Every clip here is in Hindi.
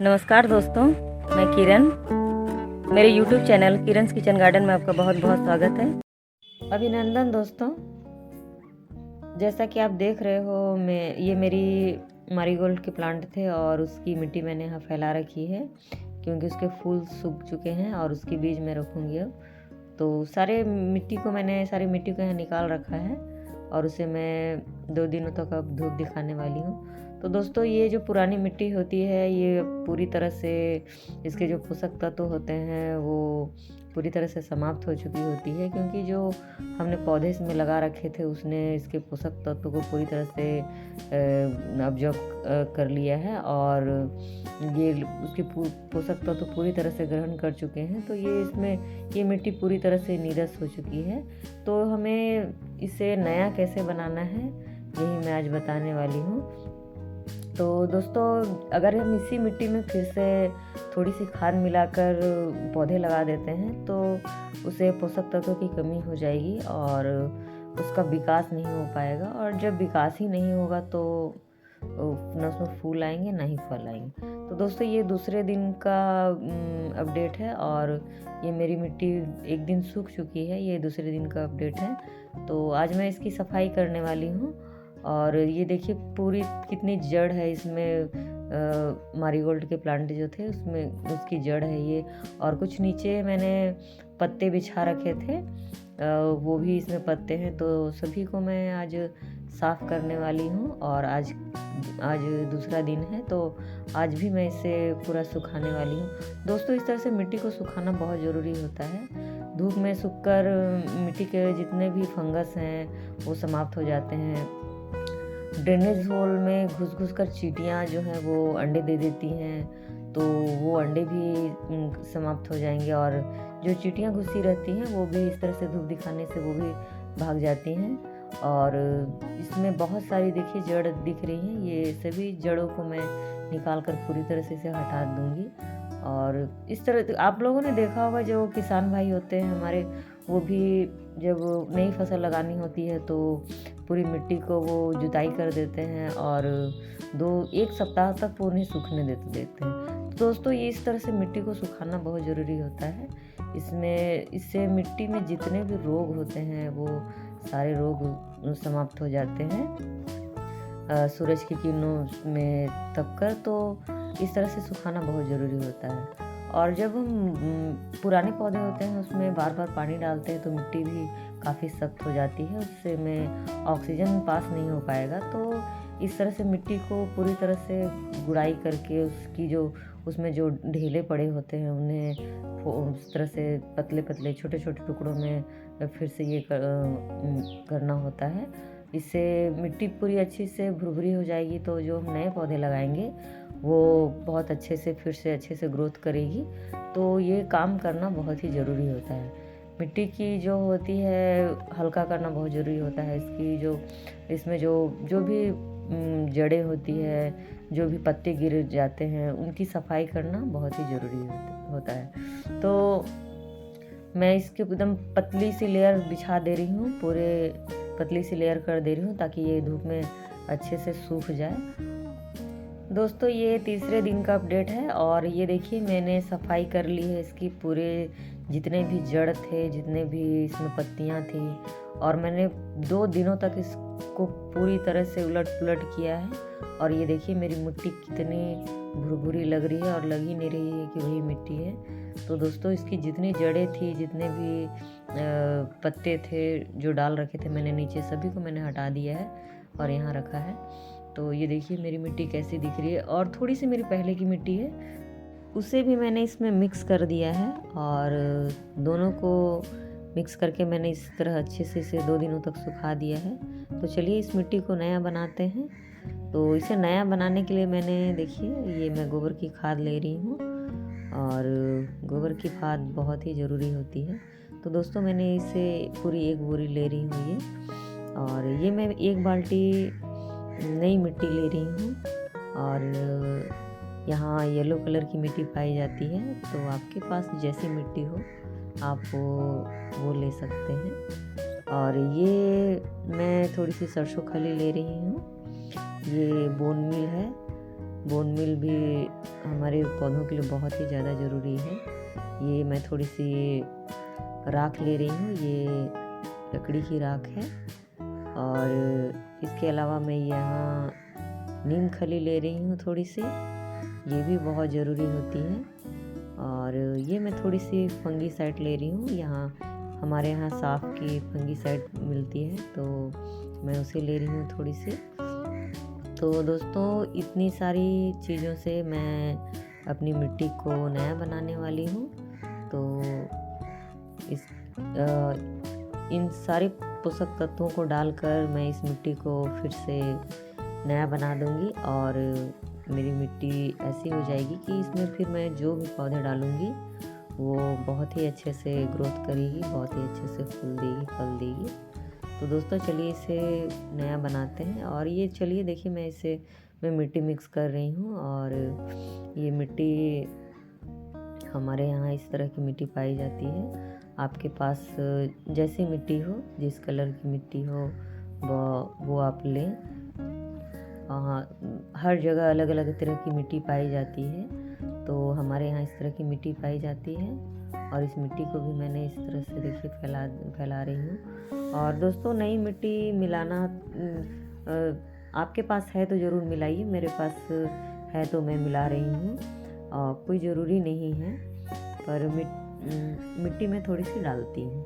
नमस्कार दोस्तों, मैं किरण। मेरे YouTube चैनल किरण's किचन गार्डन में आपका बहुत बहुत स्वागत है। अभिनंदन दोस्तों। जैसा कि आप देख रहे हो, ये मेरी मैरीगोल्ड के प्लांट थे और उसकी मिट्टी मैंने यहाँ फैला रखी है क्योंकि उसके फूल सूख चुके हैं और उसकी बीज मैं रखूँगी अब। तो सारी मिट्टी को यहाँ निकाल रखा है और उसे मैं 2 दिनों तक अब धूप दिखाने वाली हूँ। तो दोस्तों, ये जो पुरानी मिट्टी होती है, ये पूरी तरह से इसके जो पोषक तत्व होते हैं वो पूरी तरह से समाप्त हो चुकी होती है, क्योंकि जो हमने पौधे इसमें लगा रखे थे उसने इसके पोषक तत्व को पूरी तरह से ऑब्जर्व कर लिया है और ये उसके पोषक तत्व पूरी तरह से ग्रहण कर चुके हैं। तो ये मिट्टी पूरी तरह से नीरस हो चुकी है। तो हमें इसे नया कैसे बनाना है, यही मैं आज बताने वाली हूँ। तो दोस्तों, अगर हम इसी मिट्टी में फिर से थोड़ी सी खाद मिलाकर पौधे लगा देते हैं तो उसे पोषक तत्वों की कमी हो जाएगी और उसका विकास नहीं हो पाएगा, और जब विकास ही नहीं होगा तो न उसमें फूल आएंगे ना ही फल आएंगे। तो दोस्तों, ये दूसरे दिन का अपडेट है और ये मेरी मिट्टी एक दिन सूख चुकी है, ये दूसरे दिन का अपडेट है। तो आज मैं इसकी सफाई करने वाली हूँ और ये देखिए पूरी कितनी जड़ है इसमें। मैरीगोल्ड के प्लांट जो थे उसमें उसकी जड़ है ये, और कुछ नीचे मैंने पत्ते बिछा रखे थे, वो भी इसमें पत्ते हैं। तो सभी को मैं आज साफ़ करने वाली हूँ और आज दूसरा दिन है, तो आज भी मैं इसे पूरा सुखाने वाली हूँ। दोस्तों, इस तरह से मिट्टी को सुखाना बहुत ज़रूरी होता है। धूप में सूखकर मिट्टी के जितने भी फंगस हैं वो समाप्त हो जाते हैं। ड्रेनेज होल में घुस कर चींटियाँ जो हैं वो अंडे दे देती हैं, तो वो अंडे भी समाप्त हो जाएंगे, और जो चींटियाँ घुसी रहती हैं वो भी इस तरह से धूप दिखाने से वो भी भाग जाती हैं। और इसमें बहुत सारी देखिए जड़ दिख रही हैं, ये सभी जड़ों को मैं निकाल कर पूरी तरह से इसे हटा दूँगी। और इस तरह आप लोगों ने देखा होगा, जो किसान भाई होते हैं हमारे, वो भी जब नई फसल लगानी होती है तो पूरी मिट्टी को वो जुताई कर देते हैं और 1 सप्ताह तक वो उन्हें सूखने देते हैं। तो दोस्तों, ये इस तरह से मिट्टी को सुखाना बहुत ज़रूरी होता है। इससे मिट्टी में जितने भी रोग होते हैं वो सारे रोग समाप्त हो जाते हैं सूरज की किरणों में तपकर। तो इस तरह से सुखाना बहुत ज़रूरी होता है। और जब हम पुराने पौधे होते हैं उसमें बार बार पानी डालते हैं तो मिट्टी भी काफ़ी सख्त हो जाती है, उससे में ऑक्सीजन पास नहीं हो पाएगा। तो इस तरह से मिट्टी को पूरी तरह से गुड़ाई करके उसमें जो ढेले पड़े होते हैं उन्हें उस तरह से पतले पतले छोटे छोटे टुकड़ों में फिर से ये करना होता है। इससे मिट्टी पूरी अच्छी से भुरभुरी हो जाएगी, तो जो हम नए पौधे लगाएंगे वो बहुत अच्छे से ग्रोथ करेगी। तो ये काम करना बहुत ही ज़रूरी होता है। मिट्टी की जो होती है हल्का करना बहुत ज़रूरी होता है। इसमें जो भी जड़ें होती है, जो भी पत्ते गिर जाते हैं, उनकी सफाई करना बहुत ही ज़रूरी होता है। तो मैं इसके एकदम पतली सी लेयर बिछा दे रही हूँ, पूरे पतली सी लेयर कर दे रही हूँ ताकि ये धूप में अच्छे से सूख जाए। दोस्तों, ये तीसरे दिन का अपडेट है और ये देखिए मैंने सफाई कर ली है इसकी, पूरे जितने भी जड़ थे, जितने भी इसमें पत्तियां थी, और मैंने 2 दिनों तक इसको पूरी तरह से उलट पुलट किया है। और ये देखिए मेरी मिट्टी कितनी भुरभुरी लग रही है और लग ही नहीं रही है कि वही मिट्टी है। तो दोस्तों, इसकी जितनी जड़ें थी, जितने भी पत्ते थे जो डाल रखे थे मैंने नीचे, सभी को मैंने हटा दिया है और यहाँ रखा है। तो ये देखिए मेरी मिट्टी कैसी दिख रही है, और थोड़ी सी मेरी पहले की मिट्टी है उसे भी मैंने इसमें मिक्स कर दिया है, और दोनों को मिक्स करके मैंने इस तरह अच्छे से इसे 2 दिनों तक सुखा दिया है। तो चलिए इस मिट्टी को नया बनाते हैं। तो इसे नया बनाने के लिए मैंने देखिए ये मैं गोबर की खाद ले रही हूँ, और गोबर की खाद बहुत ही ज़रूरी होती है। तो दोस्तों, मैंने इसे पूरी 1 बोरी ले रही हूँ ये, और ये मैं 1 बाल्टी नई मिट्टी ले रही हूँ। और यहाँ येलो कलर की मिट्टी पाई जाती है, तो आपके पास जैसी मिट्टी हो आप वो ले सकते हैं। और ये मैं थोड़ी सी सरसों खली ले रही हूँ, ये बोन मील है, बोन मील भी हमारे पौधों के लिए बहुत ही ज़्यादा ज़रूरी है। ये मैं थोड़ी सी राख ले रही हूँ, ये लकड़ी की राख है। और इसके अलावा मैं यहाँ नीम खली ले रही हूँ थोड़ी सी, ये भी बहुत ज़रूरी होती है। और ये मैं थोड़ी सी फंगीसाइड ले रही हूँ, यहाँ हमारे यहाँ साफ की फंगीसाइड मिलती है तो मैं उसे ले रही हूँ थोड़ी सी। तो दोस्तों इतनी सारी चीज़ों से मैं अपनी मिट्टी को नया बनाने वाली हूँ। तो इन सारे पोषक तत्वों को डालकर मैं इस मिट्टी को फिर से नया बना दूंगी और मेरी मिट्टी ऐसी हो जाएगी कि इसमें फिर मैं जो भी पौधे डालूंगी वो बहुत ही अच्छे से ग्रोथ करेगी, बहुत ही अच्छे से फूल देगी, फल देगी। तो दोस्तों चलिए इसे नया बनाते हैं। और ये चलिए देखिए मैं मिट्टी मिक्स कर रही हूँ। और ये मिट्टी हमारे यहाँ इस तरह की मिट्टी पाई जाती है। आपके पास जैसी मिट्टी हो, जिस कलर की मिट्टी हो वो आप लें। हर जगह अलग अलग तरह की मिट्टी पाई जाती है, तो हमारे यहाँ इस तरह की मिट्टी पाई जाती है। और इस मिट्टी को भी मैंने इस तरह से देखिए फैला रही हूँ। और दोस्तों नई मिट्टी मिलाना आपके पास है तो ज़रूर मिलाइए, मेरे पास है तो मैं मिला रही हूँ। कोई ज़रूरी नहीं है, पर मिट्टी में थोड़ी सी डालती हूँ।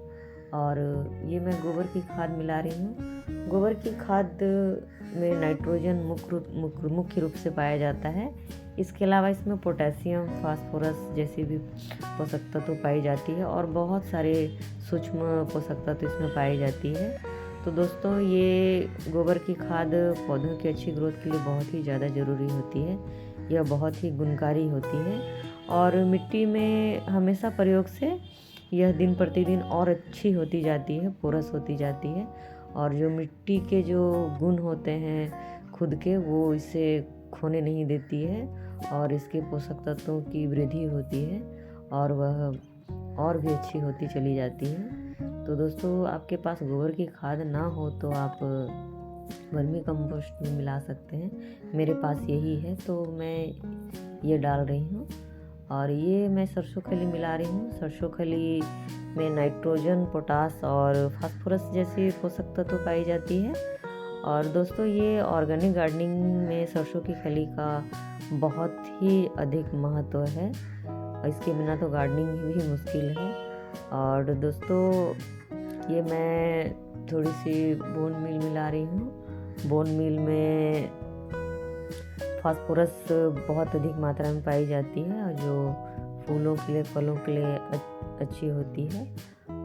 और ये मैं गोबर की खाद मिला रही हूँ। गोबर की खाद में नाइट्रोजन मुख्य रूप से पाया जाता है। इसके अलावा इसमें पोटेशियम, फास्फोरस जैसी भी पोषक तत्व पाई जाती है और बहुत सारे सूक्ष्म पोषक तत्व इसमें पाई जाती है। तो दोस्तों ये गोबर की खाद पौधों की अच्छी ग्रोथ के लिए बहुत ही ज़्यादा ज़रूरी होती है। यह बहुत ही गुणकारी होती है और मिट्टी में हमेशा प्रयोग से यह दिन प्रतिदिन और अच्छी होती जाती है, पोरस होती जाती है। और जो मिट्टी के जो गुण होते हैं खुद के, वो इसे खोने नहीं देती है और इसके पोषक तत्वों की वृद्धि होती है और वह और भी अच्छी होती चली जाती है। तो दोस्तों आपके पास गोबर की खाद ना हो तो आप वर्मी कंपोस्ट में मिला सकते हैं। मेरे पास यही है तो मैं ये डाल रही हूँ। और ये मैं सरसों खली मिला रही हूँ। सरसों खली में नाइट्रोजन, पोटास और फास्फोरस जैसी पोषक तत्व पाई जाती है। और दोस्तों ये ऑर्गेनिक गार्डनिंग में सरसों की खली का बहुत ही अधिक महत्व है, इसके बिना तो गार्डनिंग भी मुश्किल है। और दोस्तों ये मैं थोड़ी सी बोन मील मिला रही हूँ। बोन मील में फास्फोरस बहुत अधिक मात्रा में पाई जाती है और जो फूलों के लिए, फलों के लिए अच्छी होती है।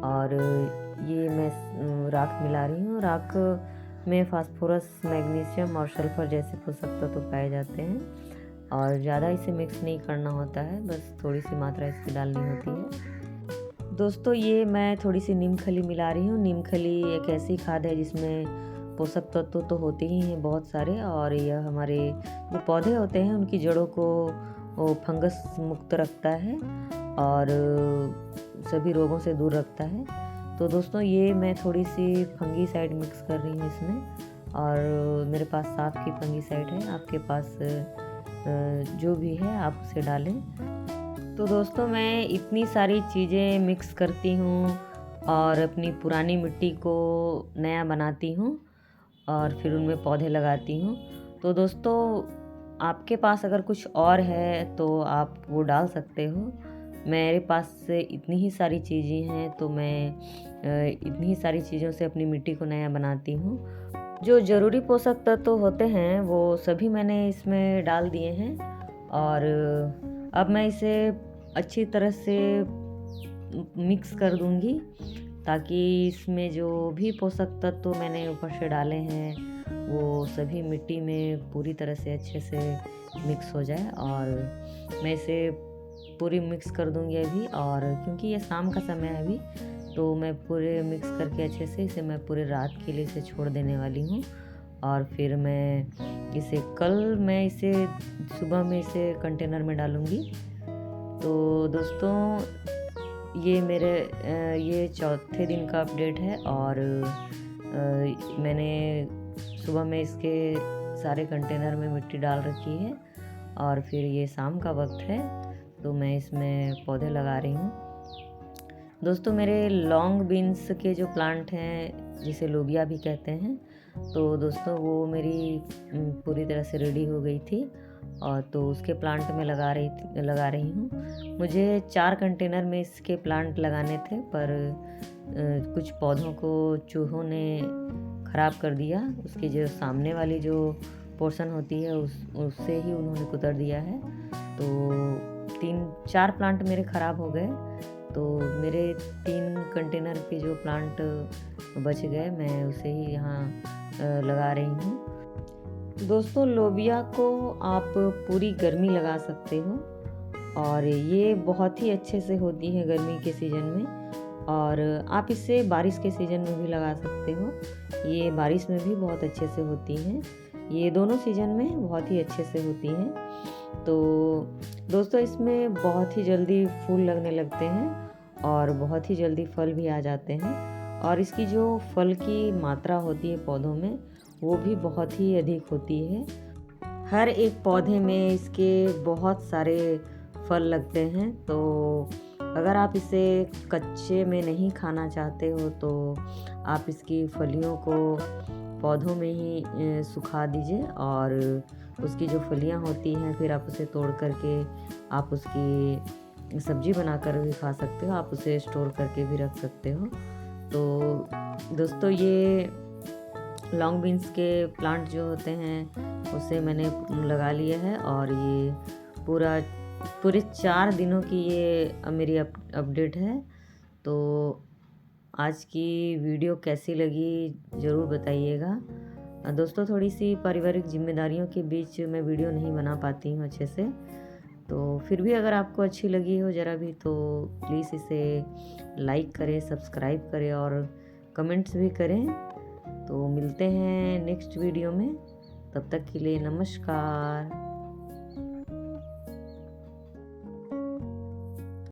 और ये मैं राख मिला रही हूँ। राख में फास्फोरस, मैग्नीशियम और सल्फर जैसे पोषक तत्व पाए जाते हैं और ज़्यादा इसे मिक्स नहीं करना होता है, बस थोड़ी सी मात्रा इसकी डालनी होती है। दोस्तों ये मैं थोड़ी सी नीम खली मिला रही हूँ। नीम खली एक ऐसी खाद है जिसमें पोषक तत्व तो होते ही हैं बहुत सारे, और यह हमारे जो पौधे होते हैं उनकी जड़ों को फंगस मुक्त रखता है और सभी रोगों से दूर रखता है। तो दोस्तों ये मैं थोड़ी सी फंगीसाइड मिक्स कर रही हूँ इसमें। और मेरे पास साफ की फंगीसाइड है, आपके पास जो भी है आप उसे डालें। तो दोस्तों मैं इतनी सारी चीज़ें मिक्स करती हूँ और अपनी पुरानी मिट्टी को नया बनाती हूँ और फिर उनमें पौधे लगाती हूँ। तो दोस्तों आपके पास अगर कुछ और है तो आप वो डाल सकते हो। मेरे पास इतनी ही सारी चीज़ें हैं तो मैं इतनी ही सारी चीज़ों से अपनी मिट्टी को नया बनाती हूँ। जो ज़रूरी पोषक तत्व होते हैं वो सभी मैंने इसमें डाल दिए हैं। और अब मैं इसे अच्छी तरह से मिक्स कर दूंगी ताकि इसमें जो भी पोषक तत्व मैंने ऊपर से डाले हैं वो सभी मिट्टी में पूरी तरह से अच्छे से मिक्स हो जाए। और मैं इसे पूरी मिक्स कर दूंगी अभी, और क्योंकि ये शाम का समय है अभी तो मैं पूरे मिक्स करके अच्छे से इसे मैं पूरे रात के लिए इसे छोड़ देने वाली हूँ। और फिर मैं इसे मैं इसे सुबह में इसे कंटेनर में डालूँगी। तो दोस्तों ये चौथे दिन का अपडेट है और मैंने सुबह में इसके सारे कंटेनर में मिट्टी डाल रखी है और फिर ये शाम का वक्त है तो मैं इसमें पौधे लगा रही हूँ। दोस्तों मेरे लॉन्ग बीन्स के जो प्लांट हैं जिसे लोबिया भी कहते हैं, तो दोस्तों वो मेरी पूरी तरह से रेडी हो गई थी और तो उसके प्लांट में लगा रही हूँ। मुझे 4 कंटेनर में इसके प्लांट लगाने थे, पर कुछ पौधों को चूहों ने ख़राब कर दिया। उसकी जो सामने वाली जो पोर्शन होती है उससे ही उन्होंने कुतर दिया है। तो 3-4 प्लांट मेरे ख़राब हो गए, तो मेरे 3 कंटेनर के जो प्लांट बच गए मैं उसे ही यहाँ लगा रही हूँ। दोस्तों लोबिया को आप पूरी गर्मी लगा सकते हो और ये बहुत ही अच्छे से होती है गर्मी के सीज़न में, और आप इसे बारिश के सीज़न में भी लगा सकते हो। ये बारिश में भी बहुत अच्छे से होती हैं, ये दोनों सीज़न में बहुत ही अच्छे से होती हैं। तो दोस्तों इसमें बहुत ही जल्दी फूल लगने लगते हैं और बहुत ही जल्दी फल भी आ जाते हैं, और इसकी जो फल की मात्रा होती है पौधों में वो भी बहुत ही अधिक होती है। हर एक पौधे में इसके बहुत सारे फल लगते हैं। तो अगर आप इसे कच्चे में नहीं खाना चाहते हो तो आप इसकी फलियों को पौधों में ही सुखा दीजिए, और उसकी जो फलियां होती हैं फिर आप उसे तोड़ करके आप उसकी सब्जी बनाकर भी खा सकते हो, आप उसे स्टोर करके भी रख सकते हो। तो दोस्तों ये लॉन्ग बीन्स के प्लांट जो होते हैं उसे मैंने लगा लिया है, और ये पूरे 4 दिनों की ये मेरी अपडेट है। तो आज की वीडियो कैसी लगी ज़रूर बताइएगा। दोस्तों थोड़ी सी पारिवारिक जिम्मेदारियों के बीच मैं वीडियो नहीं बना पाती हूँ अच्छे से, तो फिर भी अगर आपको अच्छी लगी हो ज़रा भी तो प्लीज़ इसे लाइक करें, सब्सक्राइब करें और कमेंट्स भी करें। तो मिलते हैं नेक्स्ट वीडियो में, तब तक के लिए नमस्कार।